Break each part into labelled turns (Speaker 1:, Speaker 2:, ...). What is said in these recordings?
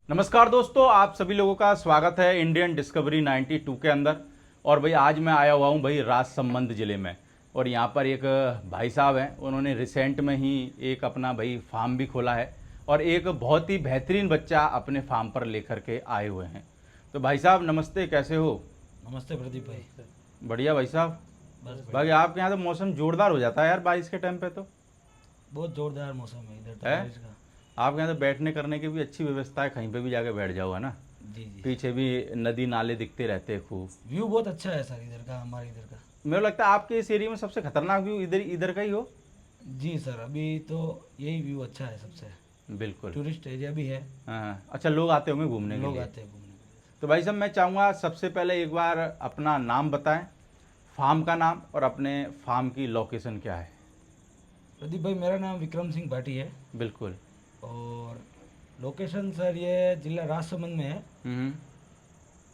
Speaker 1: नमस्कार दोस्तों, आप सभी लोगों का स्वागत है इंडियन डिस्कवरी 92 के अंदर। और भाई आज मैं आया हुआ हूँ भाई राजसमंद ज़िले में। और यहाँ पर एक भाई साहब हैं, उन्होंने रिसेंट में ही एक अपना भाई फार्म भी खोला है और एक बहुत ही बेहतरीन बच्चा अपने फार्म पर लेकर के आए हुए हैं। तो भाई साहब नमस्ते, कैसे हो?
Speaker 2: नमस्ते प्रदीप भाई।
Speaker 1: बढ़िया भाई साहब।
Speaker 2: बस
Speaker 1: भाई आपके यहाँ तो मौसम जोरदार हो जाता है यार बारिश के टाइम पे तो
Speaker 2: बहुत जोरदार मौसम है इधर तो
Speaker 1: है।
Speaker 2: बारिश का।
Speaker 1: आपके यहाँ तो बैठने करने की भी अच्छी व्यवस्था है, कहीं पे भी जाके बैठ जाओ, है ना।
Speaker 2: जी जी।
Speaker 1: पीछे भी नदी नाले दिखते रहते हैं खूब।
Speaker 2: व्यू बहुत अच्छा है सर इधर का, हमारे इधर का।
Speaker 1: मेरे को लगता है आपके इस एरिया में सबसे खतरनाक व्यू इधर इधर का ही हो।
Speaker 2: जी सर, अभी तो यही व्यू अच्छा है सबसे।
Speaker 1: बिल्कुल।
Speaker 2: टूरिस्ट एरिया भी है,
Speaker 1: हाँ, अच्छा, लोग आते होंगे घूमने के
Speaker 2: लोग
Speaker 1: लिए।
Speaker 2: आते हैं घूमने के लिए।
Speaker 1: तो भाई साहब मैं चाहूँगा सबसे पहले एक बार अपना नाम बताएं, फार्म का नाम और अपने फार्म की लोकेशन क्या है।
Speaker 2: प्रदीप भाई, मेरा नाम विक्रम सिंह भाटी है
Speaker 1: बिल्कुल।
Speaker 2: और लोकेशन सर ये जिला राजसमंद में है,
Speaker 1: हम्म।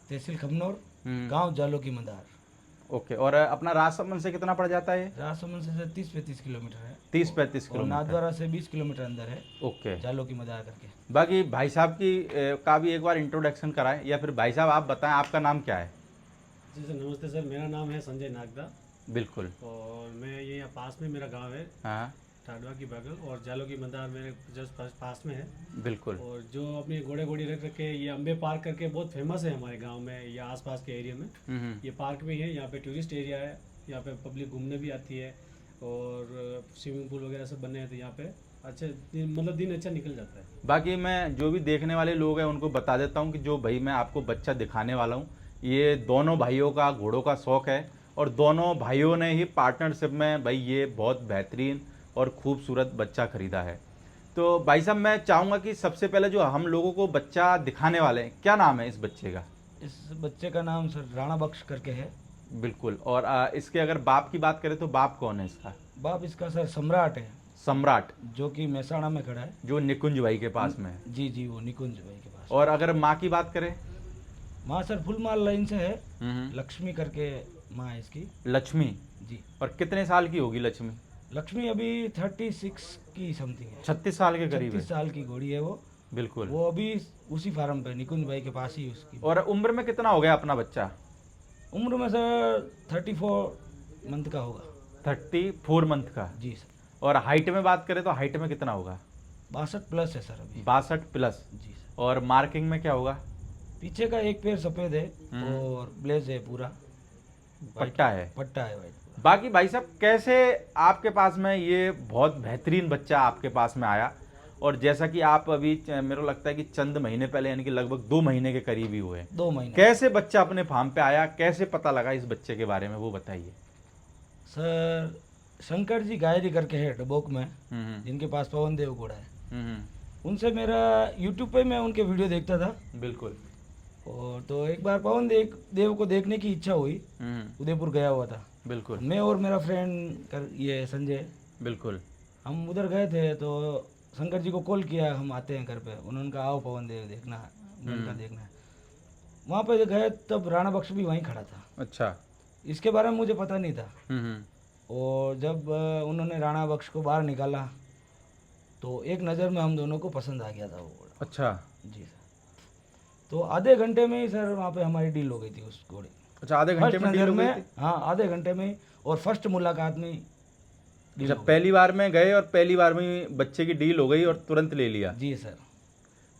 Speaker 2: तहसील खमनौर,
Speaker 1: हम्म।
Speaker 2: गांव जालो की मदार।
Speaker 1: ओके, और अपना राजसमंद से कितना पड़ जाता है ये?
Speaker 2: राजसमंद से सर 30-35 किलोमीटर है
Speaker 1: 30-35
Speaker 2: और
Speaker 1: किलोमीटर।
Speaker 2: नाथद्वारा से 20 किलोमीटर अंदर है,
Speaker 1: ओके।
Speaker 2: जालो की मदार करके।
Speaker 1: बाकी भाई साहब की का भी एक बार इंट्रोडक्शन कराएं, या फिर भाई साहब आप बताएं आपका नाम क्या है।
Speaker 3: जी सर, नमस्ते सर। मेरा नाम है संजय नागदा
Speaker 1: बिल्कुल।
Speaker 3: और मैं ये यहाँ पास में मेरा गांव है,
Speaker 1: हाँ।
Speaker 3: टाडवा की बगल, और जालो की मंदार मेरे जस्ट पास में है।
Speaker 1: बिल्कुल।
Speaker 3: और जो अपने घोड़े घोड़ी रख रखे ये अम्बे पार्क करके बहुत फेमस है हमारे गांव में या आसपास के एरिया में। ये पार्क भी है, यहाँ पे टूरिस्ट एरिया है, यहाँ पे पब्लिक घूमने भी आती है और स्विमिंग पूल वगैरह सब बने हैं, तो यहाँ पे अच्छे मतलब दिन अच्छा निकल जाता है।
Speaker 1: बाकी मैं जो भी देखने वाले लोग हैं उनको बता देता हूँ कि जो भाई मैं आपको बच्चा दिखाने वाला हूँ, ये दोनों भाइयों का घोड़ों का शौक़ है और दोनों भाइयों ने ही पार्टनरशिप में भाई ये बहुत बेहतरीन और खूबसूरत बच्चा ख़रीदा है। तो भाई साहब मैं चाहूँगा कि सबसे पहले जो हम लोगों को बच्चा दिखाने वाले हैं, क्या नाम है इस बच्चे का?
Speaker 2: इस बच्चे का नाम सर राणा बख्श करके है।
Speaker 1: बिल्कुल। और इसके अगर बाप की बात करें तो बाप कौन है इसका?
Speaker 2: बाप इसका सर सम्राट है,
Speaker 1: सम्राट,
Speaker 2: जो कि महसाणा में खड़ा है।
Speaker 1: जो निकुंज भाई के पास में है।
Speaker 2: जी जी, वो निकुंज भाई के पास।
Speaker 1: और अगर माँ की बात करें?
Speaker 2: माँ सर फुलमाल लाइन से है,
Speaker 1: हम्म।
Speaker 2: लक्ष्मी करके माँ है इसकी।
Speaker 1: लक्ष्मी।
Speaker 2: जी।
Speaker 1: और कितने साल की होगी लक्ष्मी?
Speaker 2: लक्ष्मी अभी 36 की समथिंग है।
Speaker 1: 36 साल के करीब
Speaker 2: 36
Speaker 1: है।
Speaker 2: साल की घोड़ी है वो।
Speaker 1: बिल्कुल।
Speaker 2: वो अभी उसी फार्म पे निकुंज भाई के पास ही उसकी।
Speaker 1: और उम्र में कितना हो गया अपना बच्चा?
Speaker 2: उम्र में सर 34 मंथ का होगा।
Speaker 1: 34 मंथ का।
Speaker 2: जी सर।
Speaker 1: और हाइट में बात करें तो हाइट में कितना होगा?
Speaker 2: 62 प्लस है सर अभी।
Speaker 1: 62 प्लस।
Speaker 2: जी सर।
Speaker 1: और मार्किंग में क्या होगा?
Speaker 2: पीछे का एक पैर सफ़ेद है और ब्लेज है पूरा,
Speaker 1: पट्टा है।
Speaker 2: पट्टा है वाइट।
Speaker 1: बाकी भाई साहब कैसे आपके पास में ये बहुत बेहतरीन बच्चा आपके पास में आया? और जैसा कि आप अभी मेरे को लगता है कि चंद महीने पहले, यानी कि लगभग 2 महीने के करीब ही हुए,
Speaker 2: 2 महीने।
Speaker 1: कैसे बच्चा अपने फार्म पे आया, कैसे पता लगा इस बच्चे के बारे में, वो बताइए।
Speaker 2: सर शंकर जी गायरी करके है डबोक में,
Speaker 1: हम्म।
Speaker 2: जिनके पास पवन देव घोड़ा है।
Speaker 1: हम्म।
Speaker 2: उनसे मेरा यूट्यूब पे मैं उनके वीडियो देखता था।
Speaker 1: बिल्कुल।
Speaker 2: और तो एक बार पवन देव को देखने की इच्छा हुई, उदयपुर गया हुआ था।
Speaker 1: बिल्कुल।
Speaker 2: मैं और मेरा फ्रेंड ये संजय,
Speaker 1: बिल्कुल।
Speaker 2: हम उधर गए थे तो शंकर जी को कॉल किया, हम आते हैं घर पे। उन्होंने कहा आओ पवन देव देखना है, उनका देखना है। वहाँ पे गए तब राणा बख्श भी वहीं खड़ा था।
Speaker 1: अच्छा।
Speaker 2: इसके बारे में मुझे पता नहीं था।
Speaker 1: हम्म।
Speaker 2: और जब उन्होंने राणा बख्श को बाहर निकाला तो एक नज़र में हम दोनों को पसंद आ गया था वो घोड़ा।
Speaker 1: अच्छा।
Speaker 2: जी सर। तो आधे घंटे में ही सर वहाँ पे हमारी डील हो गई थी उस घोड़े।
Speaker 1: अच्छा, आधे घंटे में डील हो गई थी?
Speaker 2: हाँ, आधे घंटे में ही, और फर्स्ट मुलाकात में डील
Speaker 1: जब
Speaker 2: हो गई।
Speaker 1: पहली बार में गए और पहली बार में ही बच्चे की डील हो गई और तुरंत ले लिया?
Speaker 2: जी सर।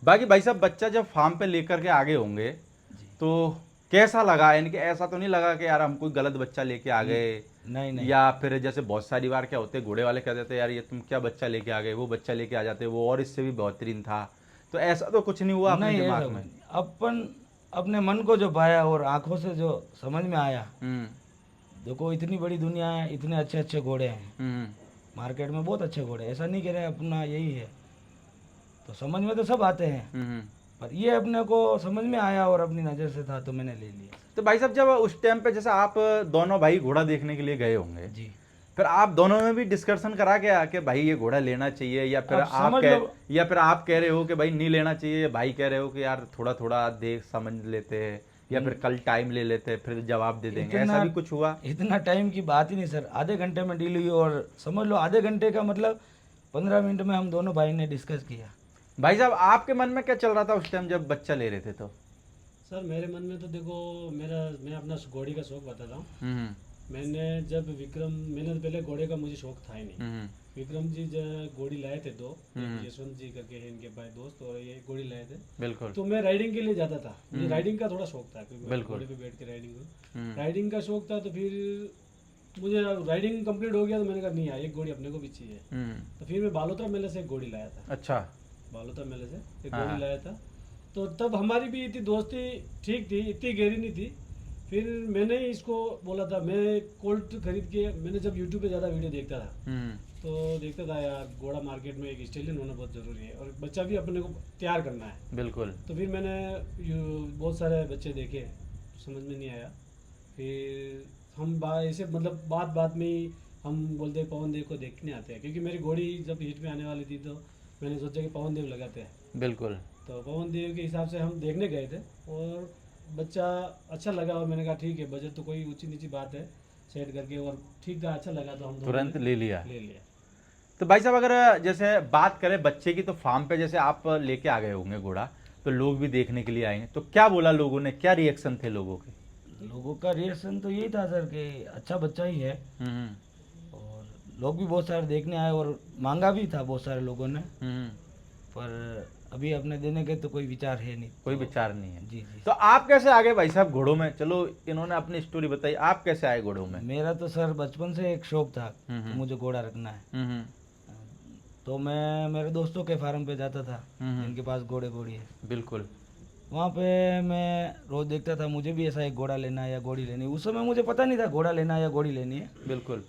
Speaker 1: बाकी भाई साहब बच्चा जब फार्म पे लेकर के आगे होंगे
Speaker 2: जी।
Speaker 1: तो कैसा लगा? यानी कि ऐसा तो नहीं लगा कि यार हम कोई गलत बच्चा लेके आ गए?
Speaker 2: नहीं नहीं।
Speaker 1: या फिर जैसे बहुत सारी बार क्या होते हैं, घोड़े वाले कह देते हैं यार ये तुम क्या बच्चा लेके आ गए, वो बच्चा लेके आ जाते, वो और इससे भी बेहतरीन था। तो ऐसा तो कुछ नहीं हुआ अपने
Speaker 2: नहीं,
Speaker 1: दिमाग
Speaker 2: ऐसा
Speaker 1: में?
Speaker 2: नहीं। अपन अपने मन को जो पाया और आंखों से जो समझ में आया, देखो इतनी बड़ी दुनिया है, इतने अच्छे अच्छे घोड़े हैं मार्केट में, बहुत अच्छे घोड़े। ऐसा नहीं कह रहे अपना यही है, तो समझ में तो सब आते हैं, पर ये अपने को समझ में आया और अपनी नज़र से था तो मैंने ले लिया।
Speaker 1: तो भाई साहब जब उस टाइम पे जैसे आप दोनों भाई घोड़ा देखने के लिए गए होंगे,
Speaker 2: जी,
Speaker 1: फिर आप दोनों में भी डिस्कशन करा के कि भाई ये घोड़ा लेना चाहिए, या फिर आप कह रहे हो कि भाई नहीं लेना चाहिए, या भाई कह रहे हो कि यार थोड़ा थोड़ा देख समझ लेते हैं, या फिर कल टाइम ले लेते हैं फिर जवाब दे देंगे, ऐसा भी कुछ हुआ?
Speaker 2: इतना टाइम की बात ही नहीं सर, आधे घंटे में डील हुई। और समझ लो आधे घंटे का मतलब 15 मिनट में हम दोनों भाई ने डिस्कस किया।
Speaker 1: भाई साहब आपके मन में क्या चल रहा था उस टाइम जब बच्चा ले रहे थे तो?
Speaker 3: सर मेरे मन में तो देखो, मैं अपना घोड़ी का शौक बताता हूँ। मैंने जब मैंने तो पहले घोड़े का मुझे शौक था ही नहीं। विक्रम जी जब घोड़ी लाए थे दो, यशवंत जी करके है इनके भाई दोस्त, और ये घोड़ी लाए थे।
Speaker 1: बिल्कुल।
Speaker 3: तो मैं राइडिंग के लिए जाता था, मुझे राइडिंग का थोड़ा शौक था, क्योंकि घोड़े पे बैठ के राइडिंग का शौक था। तो फिर मुझे राइडिंग कंप्लीट हो गया तो मैंने कहा नहीं यार, एक घोड़ी अपने को भी चाहिए। तो फिर मैं बालोतरा मेले से एक घोड़ी लाया था।
Speaker 1: अच्छा।
Speaker 3: बालोतरा मेले से एक घोड़ी लाया था। तो तब हमारी भी इतनी दोस्ती ठीक थी, इतनी गहरी नहीं थी। फिर मैंने इसको बोला था, मैं कोल्ट खरीद के, मैंने जब यूट्यूब पे ज़्यादा वीडियो देखता था तो देखता था यार घोड़ा मार्केट में एक स्टेलियन होना बहुत ज़रूरी है, और बच्चा भी अपने को तैयार करना है।
Speaker 1: बिल्कुल।
Speaker 3: तो फिर मैंने बहुत सारे बच्चे देखे, समझ में नहीं आया। फिर हम ऐसे मतलब बात में ही हम बोलते पवन देव को देखने आते हैं, क्योंकि मेरी घोड़ी जब हिट में आने वाली थी तो मैंने सोचा कि पवन देव लगाते हैं।
Speaker 1: बिल्कुल।
Speaker 3: तो पवन देव के हिसाब से हम देखने गए थे, और बच्चा अच्छा लगा, और मैंने कहा ठीक है, बजट तो कोई ऊंची नीची बात है, सेट करके, और ठीक था, अच्छा लगा, तो हम
Speaker 1: तुरंत ले लिया।
Speaker 3: लिया।
Speaker 1: तो भाई साहब अगर जैसे बात करें बच्चे की, तो फार्म पे जैसे आप लेके आ गए होंगे घोड़ा, तो लोग भी देखने के लिए आएंगे, तो क्या बोला लोगों ने, क्या रिएक्शन थे लोगों के?
Speaker 2: लोगों का रिएक्शन तो यही था सर कि अच्छा बच्चा ही है, और लोग भी बहुत सारे देखने आए, और मांगा भी था बहुत सारे लोगों ने। पर अभी अपने देने के तो कोई विचार है नहीं।
Speaker 1: कोई विचार नहीं है।
Speaker 2: जी जी।
Speaker 1: तो आप कैसे आ गए भाई साहब घोड़ों में? चलो इन्होंने अपनी स्टोरी बताई, आप कैसे आए घोड़ों में?
Speaker 2: मेरा तो सर बचपन से एक शौक था कि मुझे घोड़ा रखना है। तो मैं मेरे दोस्तों के फार्म पे जाता था जिनके पास घोड़ी है।
Speaker 1: बिल्कुल।
Speaker 2: वहाँ पे मैं रोज देखता था, मुझे भी ऐसा एक घोड़ा लेना है या घोड़ी लेनी है। उस समय मुझे पता नहीं था घोड़ा लेना है या घोड़ी लेनी है।
Speaker 1: बिल्कुल।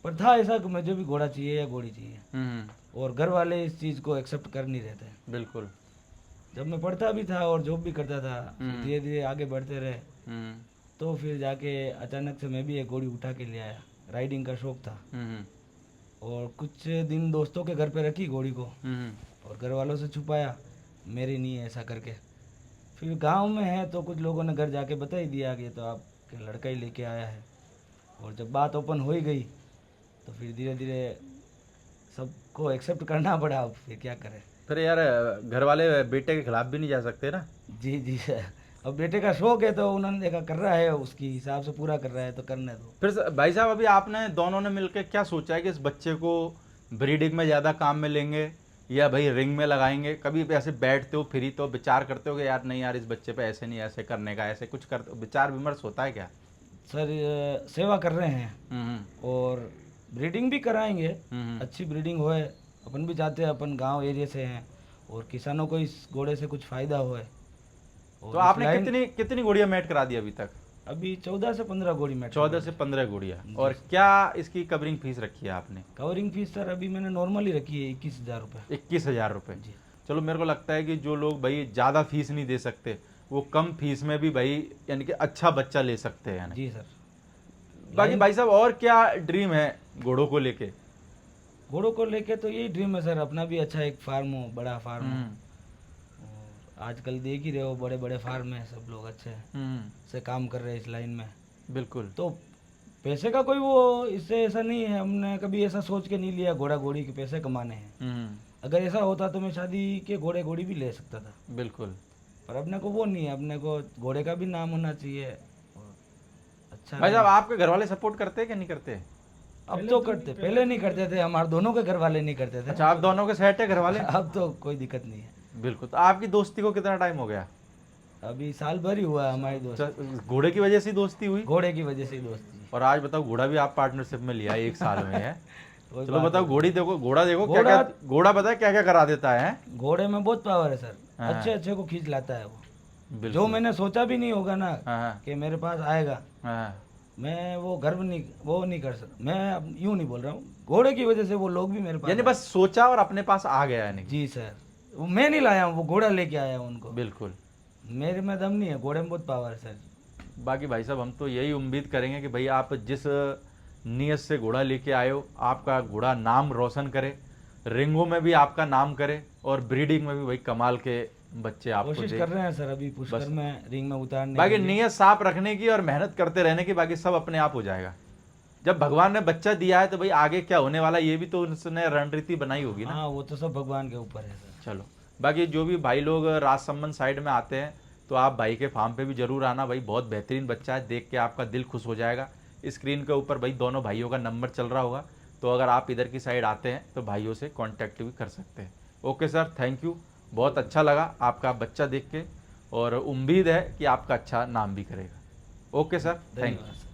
Speaker 2: पर था ऐसा कि मुझे भी घोड़ा चाहिए या घोड़ी चाहिए, और घर वाले इस चीज़ को एक्सेप्ट कर नहीं रहे थे।
Speaker 1: बिल्कुल।
Speaker 2: जब मैं पढ़ता भी था और जॉब भी करता था, धीरे धीरे आगे बढ़ते रहे, तो फिर जाके अचानक से मैं भी एक घोड़ी उठा के ले आया। राइडिंग का शौक था, और कुछ दिन दोस्तों के घर पे रखी घोड़ी को, और घर वालों से छुपाया, मेरी नहीं है ऐसा करके। फिर गांव में है तो कुछ लोगों ने घर जाके बता ही दिया कि तो आपके लड़का ही लेके आया है। और जब बात ओपन हो ही गई तो फिर धीरे धीरे सबको एक्सेप्ट करना पड़ा। अब फिर क्या करें।
Speaker 1: फिर यार घर वाले बेटे के खिलाफ भी नहीं जा सकते ना।
Speaker 2: जी जी सर, अब बेटे का शौक है तो उन्होंने देखा कर रहा है, उसकी हिसाब से पूरा कर रहा है तो करने दो।
Speaker 1: फिर भाई साहब अभी आपने दोनों ने मिलकर क्या सोचा है कि इस बच्चे को ब्रीडिंग में ज़्यादा काम में लेंगे या भाई रिंग में लगाएंगे? कभी ऐसे बैठते हो फ्री तो विचार करते हो कि यार नहीं यार इस बच्चे पे ऐसे नहीं, ऐसे करने का, ऐसे कुछ कर विचार विमर्श होता है क्या?
Speaker 2: सर सेवा कर रहे हैं और ब्रीडिंग भी कराएंगे, अच्छी ब्रीडिंग होए। अपन भी चाहते हैं, अपन गांव एरिया से हैं और किसानों को इस घोड़े से कुछ फायदा होए।
Speaker 1: तो आपने कितनी घोड़ियां मैट करा दी अभी तक?
Speaker 2: अभी 14 से 15 घोड़ी मैट।
Speaker 1: 14 से 15 घोड़ियां। और क्या इसकी कवरिंग फीस रखी है आपने?
Speaker 2: कवरिंग फीस सर अभी मैंने नॉर्मली रखी है 21,000 रुपये।
Speaker 1: 21,000 रुपये
Speaker 2: जी।
Speaker 1: चलो मेरे को लगता है कि जो लोग भाई ज़्यादा फीस नहीं दे सकते वो कम फीस में भी भाई यानी कि अच्छा बच्चा ले सकते हैं।
Speaker 2: जी सर।
Speaker 1: बाकी भाई साहब और क्या ड्रीम है घोड़ों को लेके?
Speaker 2: घोड़ों को लेके तो यही ड्रीम है सर, अपना भी अच्छा एक फार्म हो, बड़ा फार्म हो। आजकल देख ही रहे हो बड़े बड़े फार्म है, सब लोग अच्छे से काम कर रहे हैं इस लाइन में।
Speaker 1: बिल्कुल।
Speaker 2: तो पैसे का कोई वो इससे ऐसा नहीं है, हमने कभी ऐसा सोच के नहीं लिया घोड़ा घोड़ी के पैसे कमाने हैं। अगर ऐसा होता तो मैं शादी के घोड़े घोड़ी भी ले सकता था।
Speaker 1: बिल्कुल।
Speaker 2: पर अपने को वो नहीं है, अपने को घोड़े का भी नाम होना चाहिए। अच्छा
Speaker 1: भाई साहब आपके घर वाले सपोर्ट करते हैं कि नहीं करते?
Speaker 2: अब तो करते, पहले नहीं करते थे, हमारे दोनों के घर वाले नहीं करते थे।
Speaker 1: अच्छा आप दोनों के सेट है घर वाले?
Speaker 2: अब तो कोई दिक्कत नहीं है।
Speaker 1: बिल्कुल। तो आपकी दोस्ती को कितना टाइम हो गया?
Speaker 2: अभी साल भर ही हुआ है हमारी दोस्ती।
Speaker 1: घोड़े की वजह से दोस्ती हुई?
Speaker 2: घोड़े की वजह से ही दोस्ती।
Speaker 1: और आज बताओ घोड़ा भी आप पार्टनरशिप में लिया 1 साल में है। चलो बताओ घोड़ा देखो क्या क्या घोड़ा बताए क्या क्या करा देता है।
Speaker 2: घोड़े में बहुत पावर है सर, अच्छे अच्छे को खींच लाता है वो। जो मैंने सोचा भी नहीं होगा ना कि मेरे पास आएगा, मैं वो गर्व नहीं कर सकता। मैं यूं नहीं बोल रहा हूँ, घोड़े की वजह से वो लोग भी मेरे पास,
Speaker 1: यानी बस सोचा और अपने पास आ गया है।
Speaker 2: जी सर, वो मैं नहीं लाया हूँ, वो घोड़ा लेके आया हूँ उनको।
Speaker 1: बिल्कुल।
Speaker 2: मेरे में दम नहीं है, घोड़े में बहुत पावर है सर।
Speaker 1: बाकी भाई साहब हम तो यही उम्मीद करेंगे कि भाई आप जिस नीयत से घोड़ा लेके आए हो, आपका घोड़ा नाम रोशन करे, रिंगों में भी आपका नाम करे और ब्रीडिंग में भी भाई कमाल के बच्चे आपको
Speaker 2: कोशिश कर रहे हैं सर अभी पुष्कर में रिंग में उतारने।
Speaker 1: बाकी नीयत साफ रखने की और मेहनत करते रहने की, बाकी सब अपने आप हो जाएगा। जब भगवान ने बच्चा दिया है तो भाई आगे क्या होने वाला ये भी तो उसने रणनीति बनाई होगी ना।
Speaker 2: हाँ वो तो सब भगवान के ऊपर है सर।
Speaker 1: चलो बाकी जो भी भाई लोग राजसमंद साइड में आते हैं तो आप भाई के फार्म पे भी ज़रूर आना भाई, बहुत बेहतरीन बच्चा है, देख के आपका दिल खुश हो जाएगा। स्क्रीन के ऊपर भाई दोनों भाइयों का नंबर चल रहा होगा, तो अगर आप इधर की साइड आते हैं तो भाइयों से कांटेक्ट भी कर सकते हैं। ओके सर, थैंक यू, बहुत अच्छा लगा आपका बच्चा देख के और उम्मीद है कि आपका अच्छा नाम भी करेगा। Okay sir, thank you.